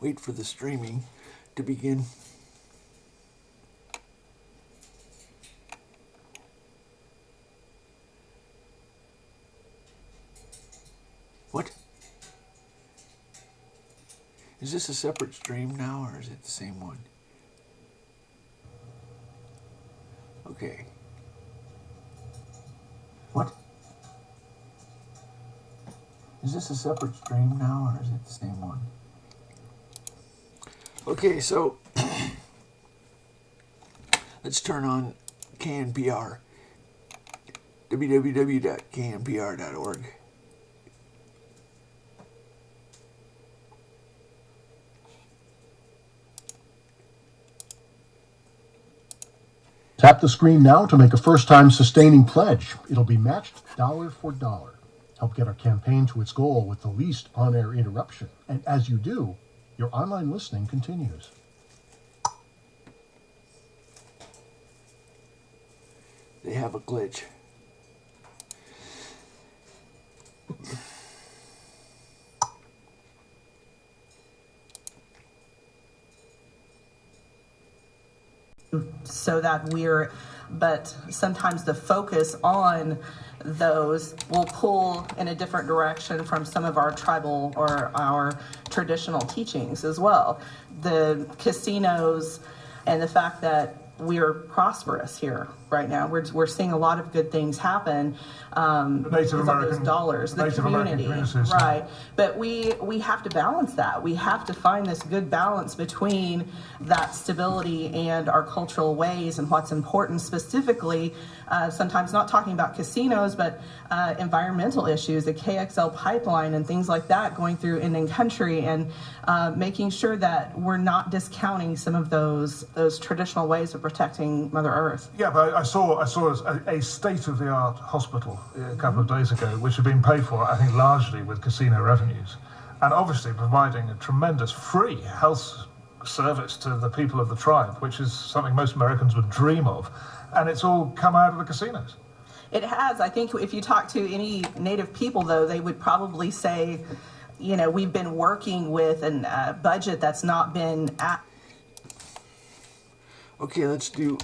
wait for the streaming to begin. What? Is this a separate stream now, or is it the same one? Okay. What? Is this a separate stream now, or is it the same one? Okay, so let's turn on KNPR, www.knpr.org. Tap the screen now to make a first-time sustaining pledge. It'll be matched dollar for dollar. Help get our campaign to its goal with the least on-air interruption. And as you do, your online listening continues. They have a glitch. So that but sometimes the focus on those will pull in a different direction from some of our tribal or our traditional teachings as well. The casinos and the fact that we're prosperous here right now. We're seeing a lot of good things happen. Native American those dollars, the community, right? But we have to balance that. We have to find this good balance between that stability and our cultural ways and what's important. Specifically, sometimes not talking about casinos, but environmental issues, the KXL pipeline and things like that going through Indian country, and making sure that we're not discounting some of those traditional ways of protecting Mother Earth. Yeah, but I saw a state-of-the-art hospital a couple of days ago, which had been paid for, I think, largely with casino revenues, and obviously providing a tremendous free health service to the people of the tribe, which is something most Americans would dream of, and it's all come out of the casinos. It has. I think if you talk to any Native people, though, they would probably say, you know, we've been working with a budget that's not been at. Okay, let's do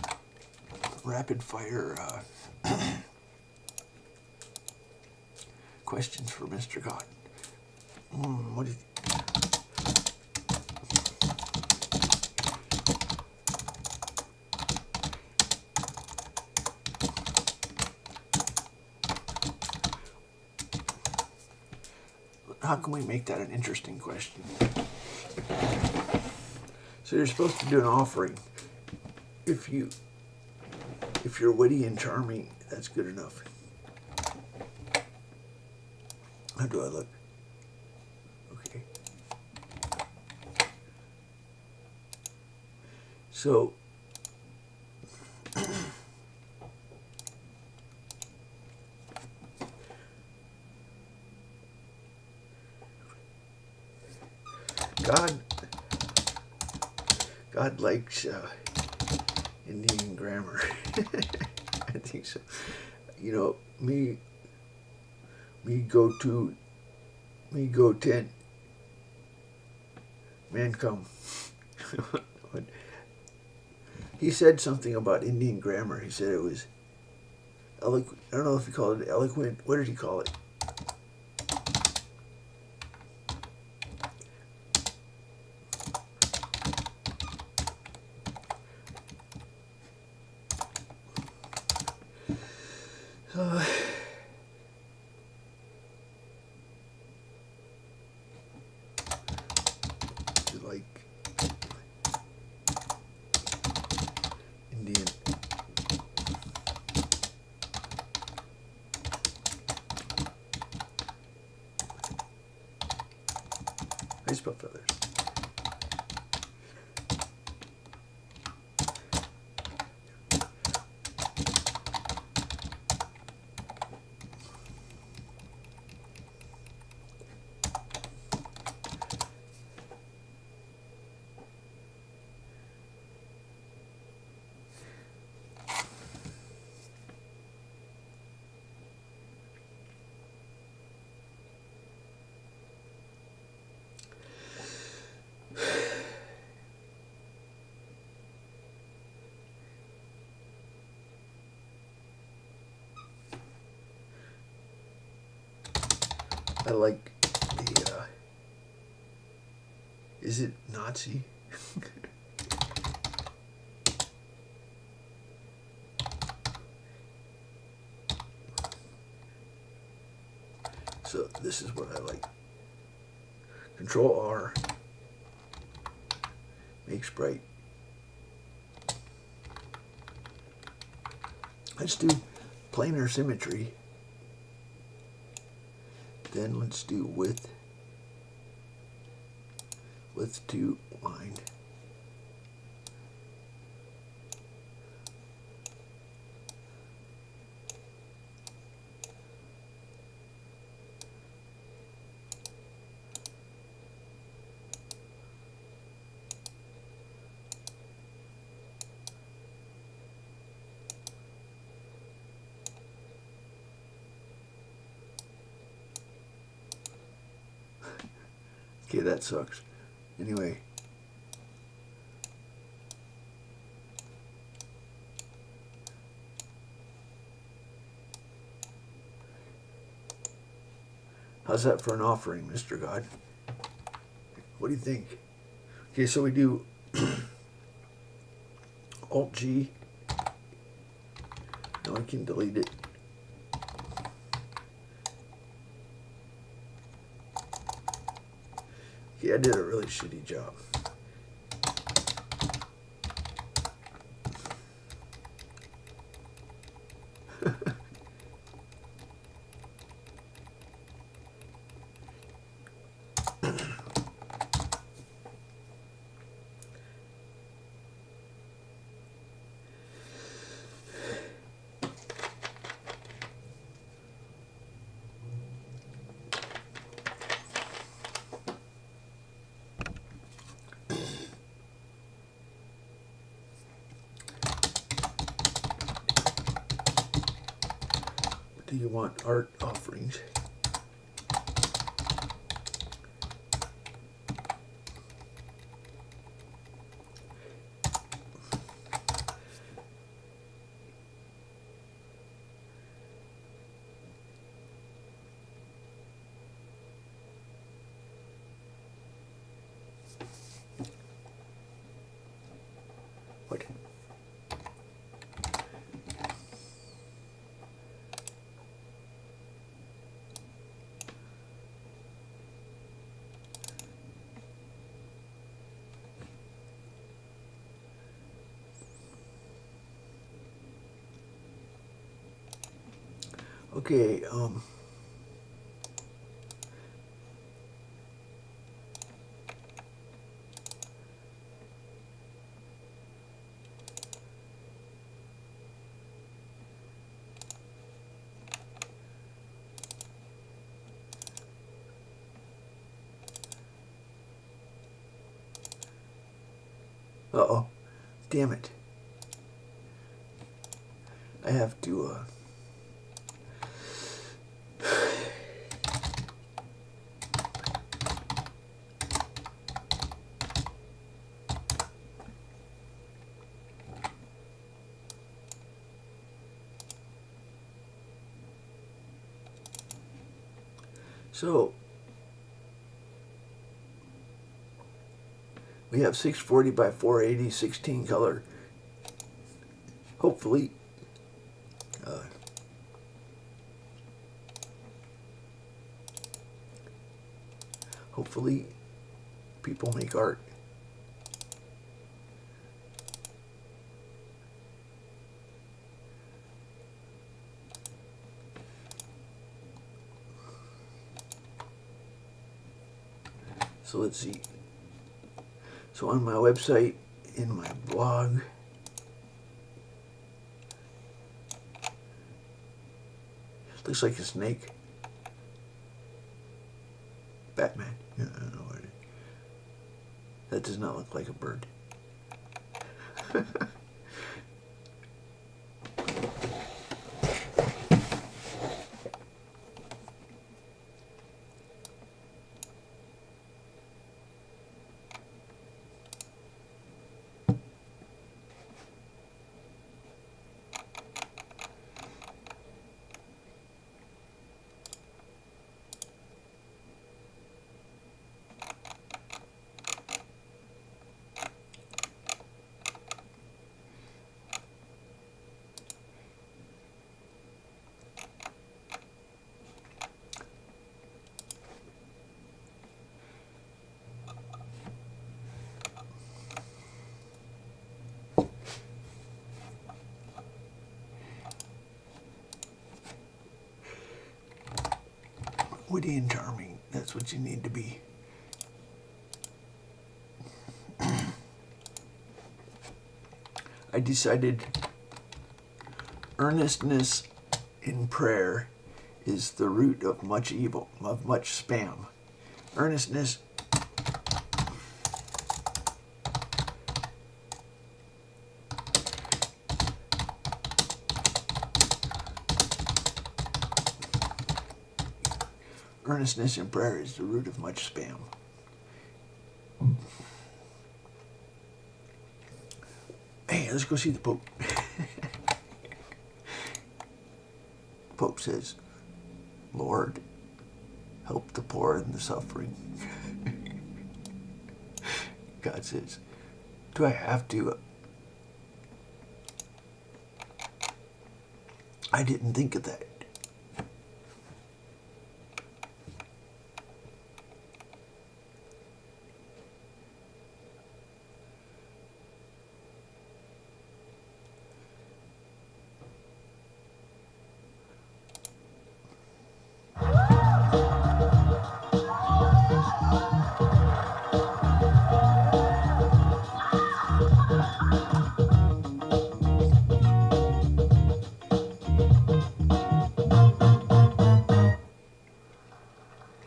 rapid fire questions for Mr. God. What is... How can we make that an interesting question? So you're supposed to do an offering. If you're witty and charming, that's good enough. How do I look? Okay. So God likes Indian grammar. I think so. You know, me go 10. Man come. He said something about Indian grammar. He said it was eloquent. I don't know if he called it eloquent. What did he call it? Like Indian. I spell feathers. I like the, is it Nazi? So this is what I like. Control R makes bright. Let's do planar symmetry. Then let's do width. Width to line. Okay, that sucks. Anyway. How's that for an offering, Mr. God? What do you think? Okay, so we do Alt G. Now I can delete it. Okay, I did a really shitty job. Do you want art offerings? What? Okay, uh-oh. Damn it. I have to, so we have 640 by 480, 16 color. Hopefully, hopefully people make art. So let's see. So on my website, in my blog, looks like a snake. Batman. Yeah, I don't know what it is. That does not look like a bird. witty and charming. That's what you need to be. I decided earnestness in prayer is the root of much evil, of much spam. Earnestness Earnestness in prayer is the root of much spam. Hey, let's go see the Pope. Pope says, Lord, help the poor and the suffering. God says, do I have to? I didn't think of that.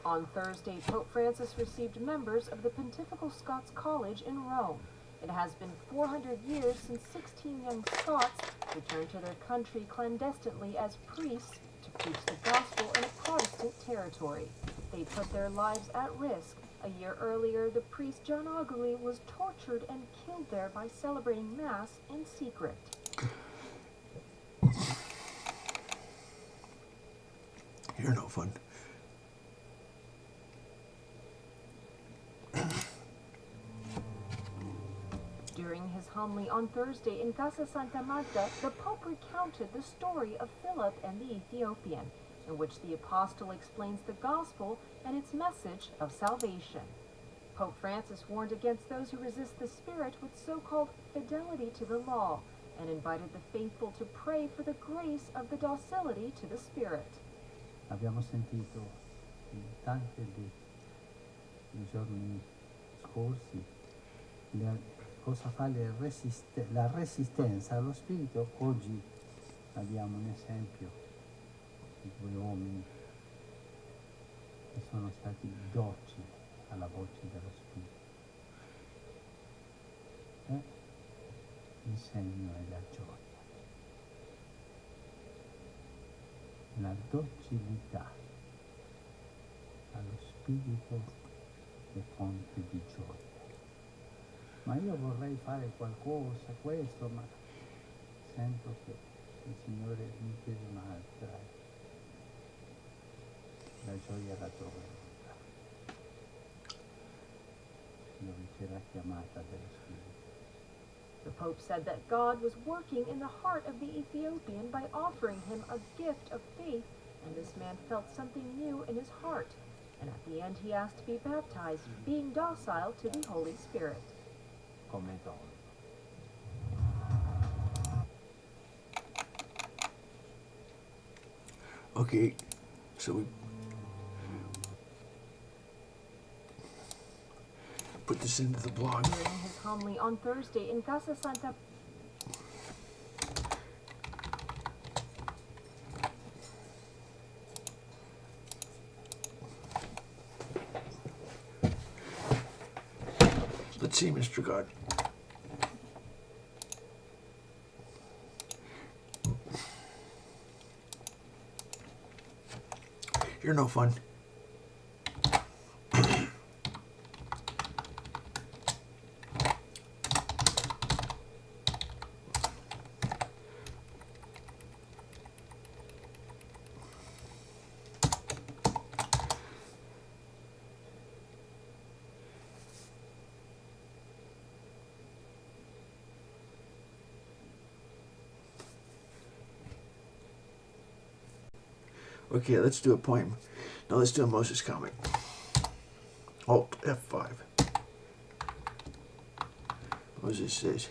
On Thursday, Pope Francis received members of the Pontifical Scots College in Rome. It has been 400 years since 16 young Scots returned to their country clandestinely as priests to preach the gospel in a Protestant territory. They put their lives at risk. A year earlier, the priest John Augerly was tortured and killed there by celebrating Mass in secret. You're no fun. During his homily on Thursday in Casa Santa Marta, the Pope recounted the story of Philip and the Ethiopian, in which the apostle explains the gospel and its message of salvation. Pope Francis warned against those who resist the Spirit with so-called fidelity to the law, and invited the faithful to pray for the grace of the docility to the Spirit. Abbiamo sentito tante nei giorni scorsi cosa fa la resistenza allo spirito. Oggi abbiamo un esempio di due uomini che sono stati docili alla voce dello spirito. E il segno è la gioia, la docilità allo spirito è fonte di gioia. Ma io vorrei fare qualcosa, questo, ma sento che il Signore mi chiede un'altra. La gioia la troverò dove c'è la chiamata dello Spirito. The Pope said that God was working in the heart of the Ethiopian by offering him a gift of faith, and this man felt something new in his heart. And at the end he asked to be baptized, being docile to the Holy Spirit. Come dono. Okay, so we put this into the blog. During his homily on Thursday in Casa Santa Let's see, Mr. God. You're no fun. Okay, let's do a poem. No, let's do a Moses comic. Alt F5. Moses says,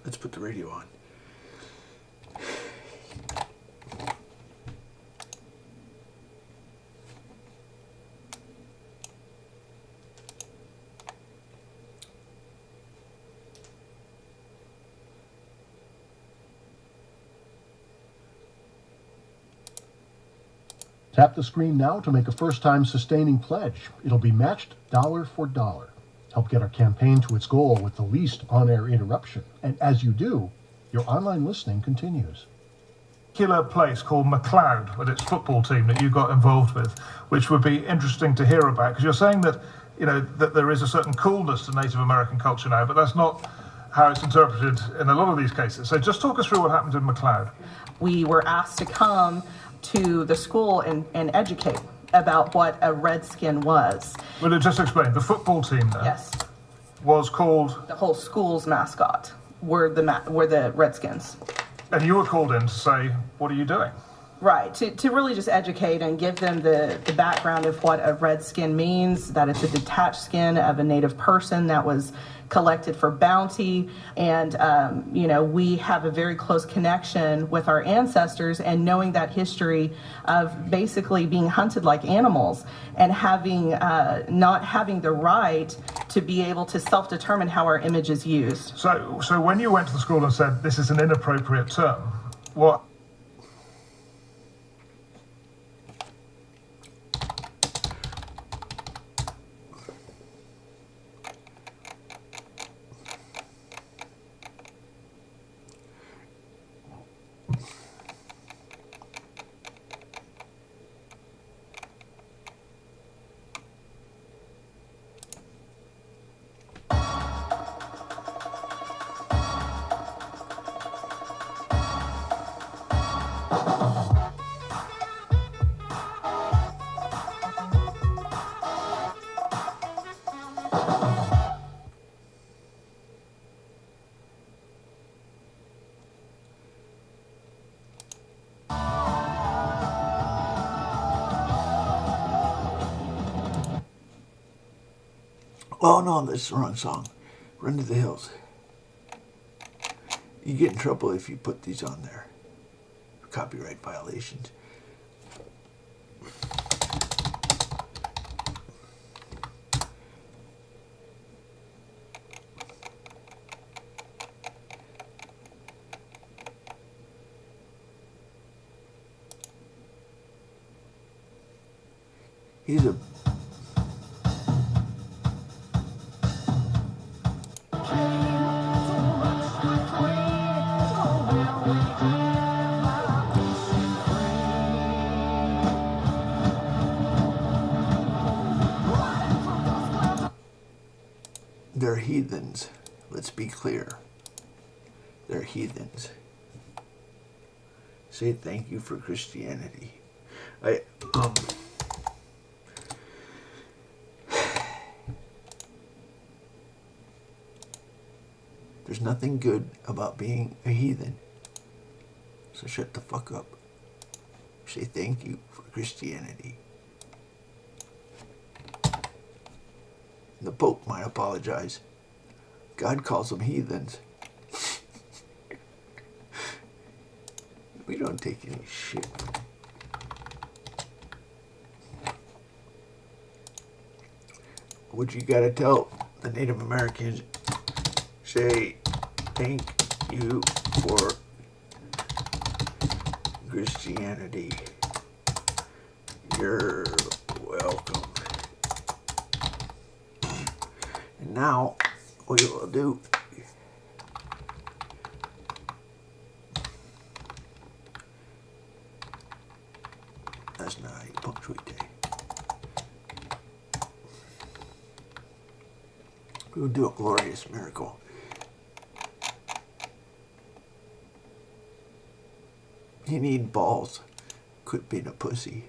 Let's put the radio on. Tap the screen now to make a first-time sustaining pledge. It'll be matched dollar for dollar. Help get our campaign to its goal with the least on-air interruption. And as you do, your online listening continues. Killer place called McLeod with its football team that you got involved with, which would be interesting to hear about, because you're saying that, you know, that there is a certain coolness to Native American culture now, but that's not how it's interpreted in a lot of these cases. So just talk us through what happened in McLeod. We were asked to come to the school and educate about what a redskin was. Well, just explain, the football team there Yes, was called, the whole school's mascot were the Redskins. and you were called in to say, what are you doing? Right, to really just educate and give them the background of what a redskin means, that it's a detached skin of a native person that was collected for bounty. And, you know, we have a very close connection with our ancestors, and knowing that history of basically being hunted like animals and having not having the right to be able to self-determine how our image is used. So when you went to the school and said, this is an inappropriate term, what? Oh no, that's the wrong song. Run to the Hills. You get in trouble if you put these on there. Copyright violations. He's a they're heathens. Let's be clear. They're heathens. Say thank you for Christianity. There's nothing good about being a heathen. So shut the fuck up. Say thank you for Christianity. The Pope might apologize. God calls them heathens. We don't take any shit. What you gotta tell the Native Americans, say thank you for Christianity. You're welcome. And now, we will do that's not how you punctuate. We will do a glorious miracle. You need balls. Quit being a pussy.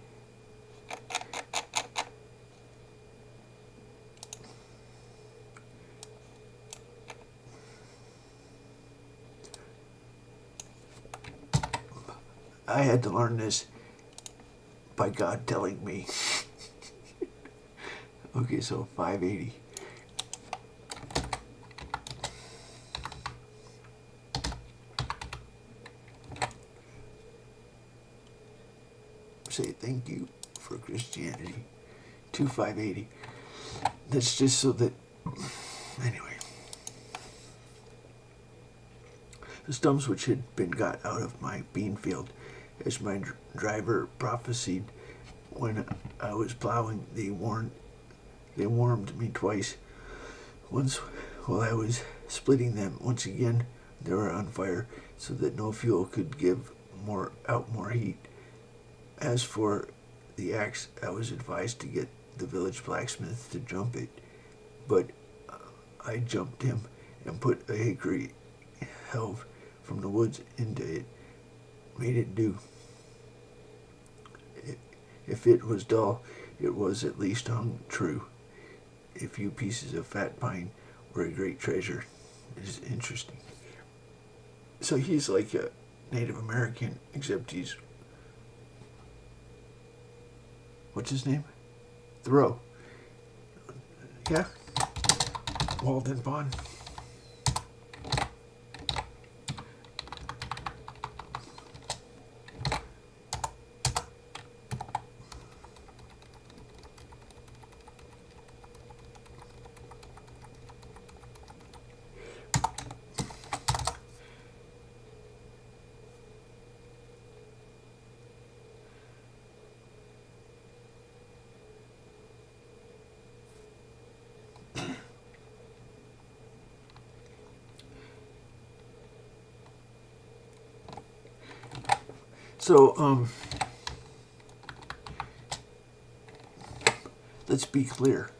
I had to learn this by God telling me. Okay, so 580. Say thank you for Christianity. 2580. That's just so that, anyway. The stumps which had been got out of my bean field, as my driver prophesied when I was plowing, they warmed me twice. Once while I was splitting them, once again they were on fire, so that no fuel could give out more heat. As for the axe, I was advised to get the village blacksmith to jump it, but I jumped him and put a hickory helve from the woods into it, made it do. If it was dull, it was at least hung true. A few pieces of fat pine were a great treasure. It is interesting. So he's like a Native American, except he's, what's his name? Thoreau. Yeah? Walden Pond. So, let's be clear.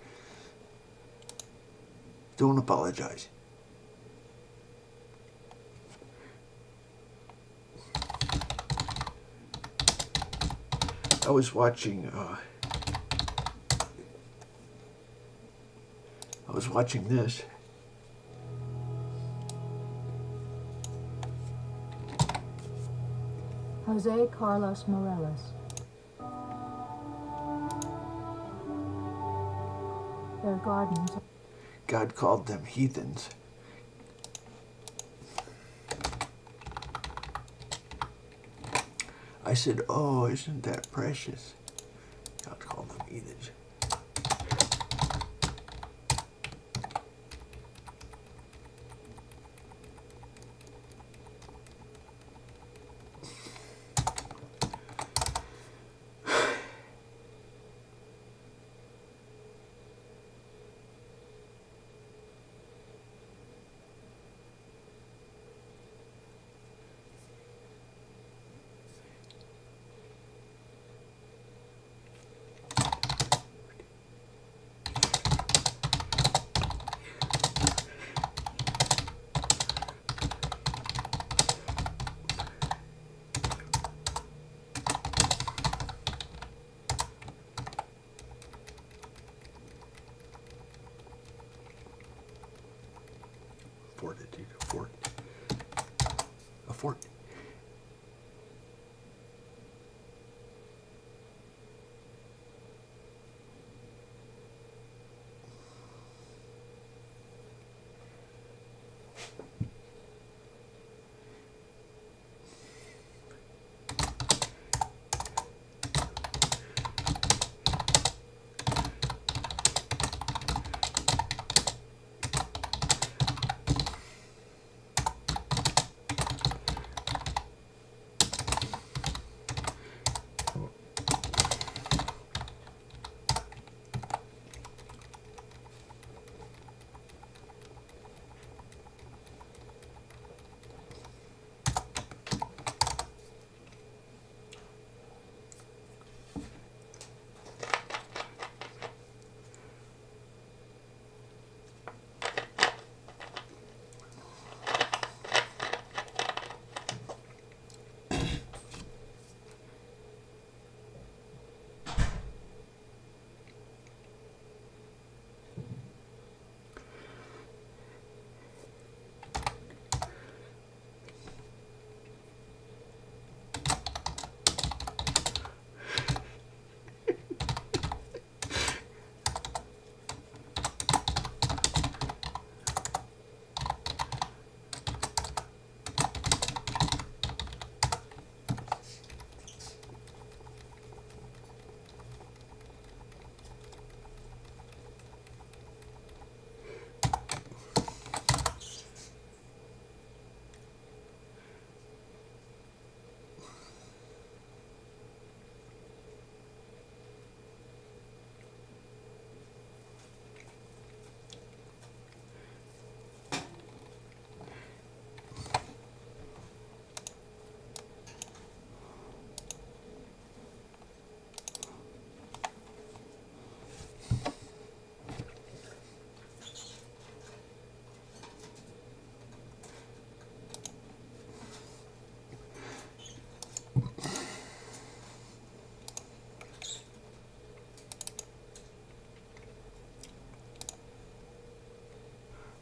Don't apologize. I was watching this. Jose Carlos Morelos. Their gardens. God called them heathens. I said, oh, isn't that precious? God called them heathens. Fortitude. A fort.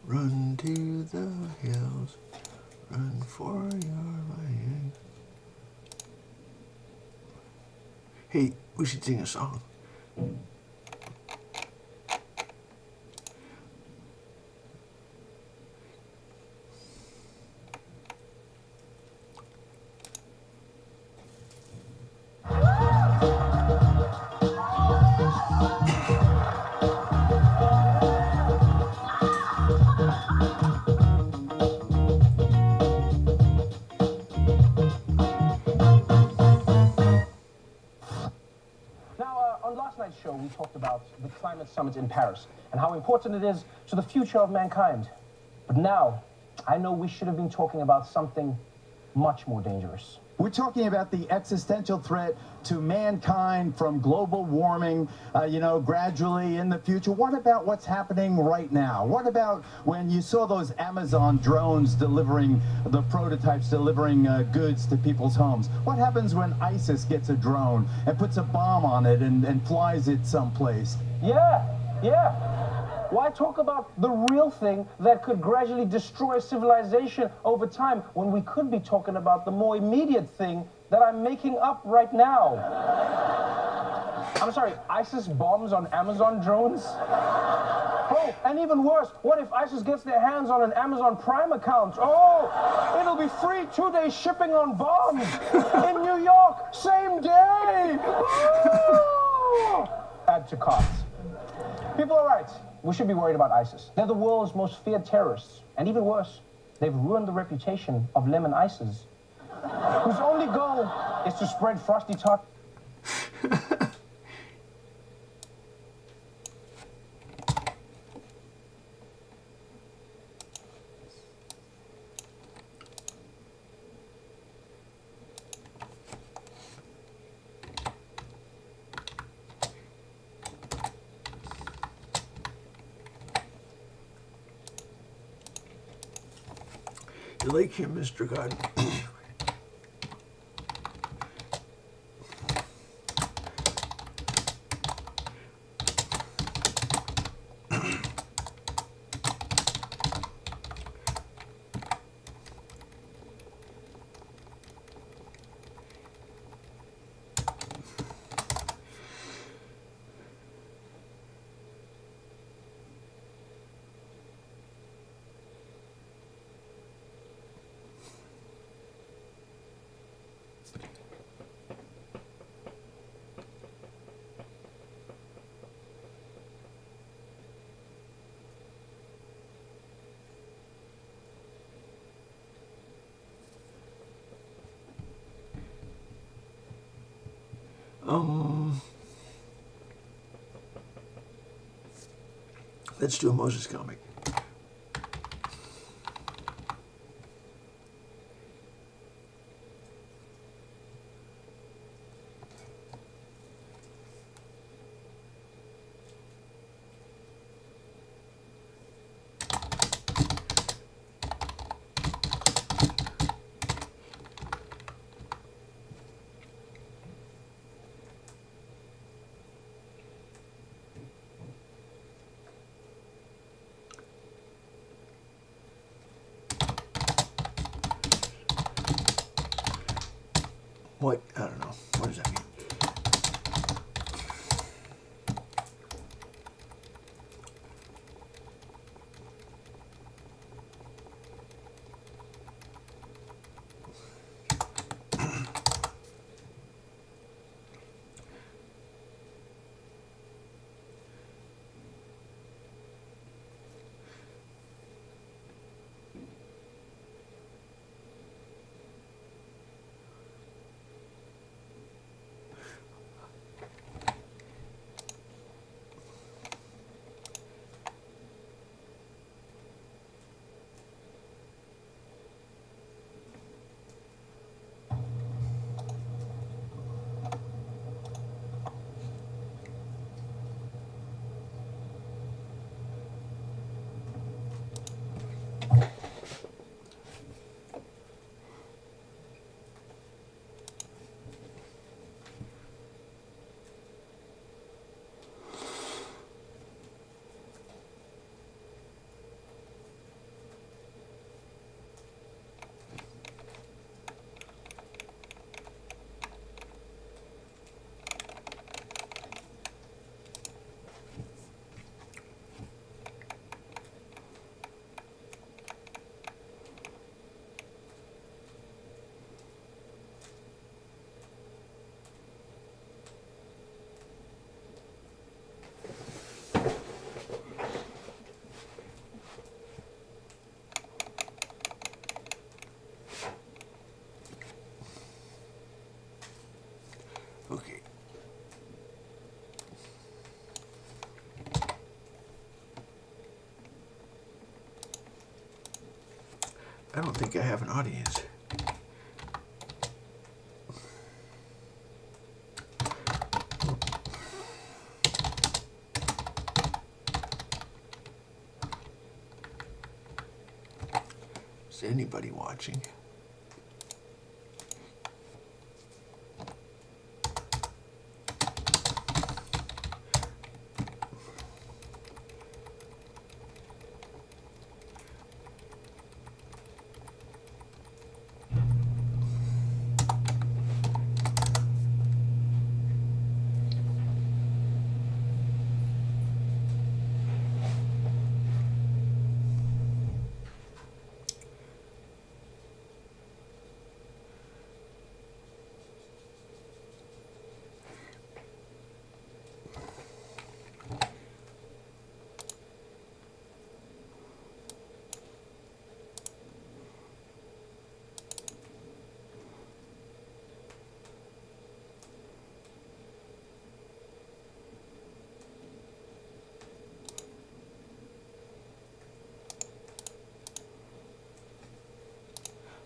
Run to the hills, run for your life. Hey, we should sing a song. On last night's show, we talked about the climate summit in Paris and how important it is to the future of mankind. But now, I know we should have been talking about something much more dangerous. We're talking about the existential threat to mankind from global warming, gradually in the future. What about what's happening right now? What about when you saw those Amazon drones delivering the prototypes, delivering goods to people's homes? What happens when ISIS gets a drone and puts a bomb on it and flies it someplace? Yeah. Why talk about the real thing that could gradually destroy civilization over time when we could be talking about the more immediate thing that I'm making up right now? I'm sorry, ISIS bombs on Amazon drones? Oh, and even worse, what if ISIS gets their hands on an Amazon Prime account? Oh, it'll be free 2-day shipping on bombs in New York, same day! Oh! Add to cart. People are right. We should be worried about ISIS. They're the world's most feared terrorists. And even worse, they've ruined the reputation of lemon ices, whose only goal is to spread frosty tot. You like him, Mr. God? Let's do a Moses comic. What? I don't know. What does that mean? Okay. I don't think I have an audience. Is anybody watching?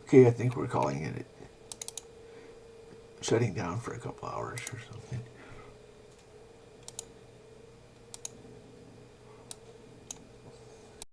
Okay, I think we're calling it shutting down for a couple hours or something.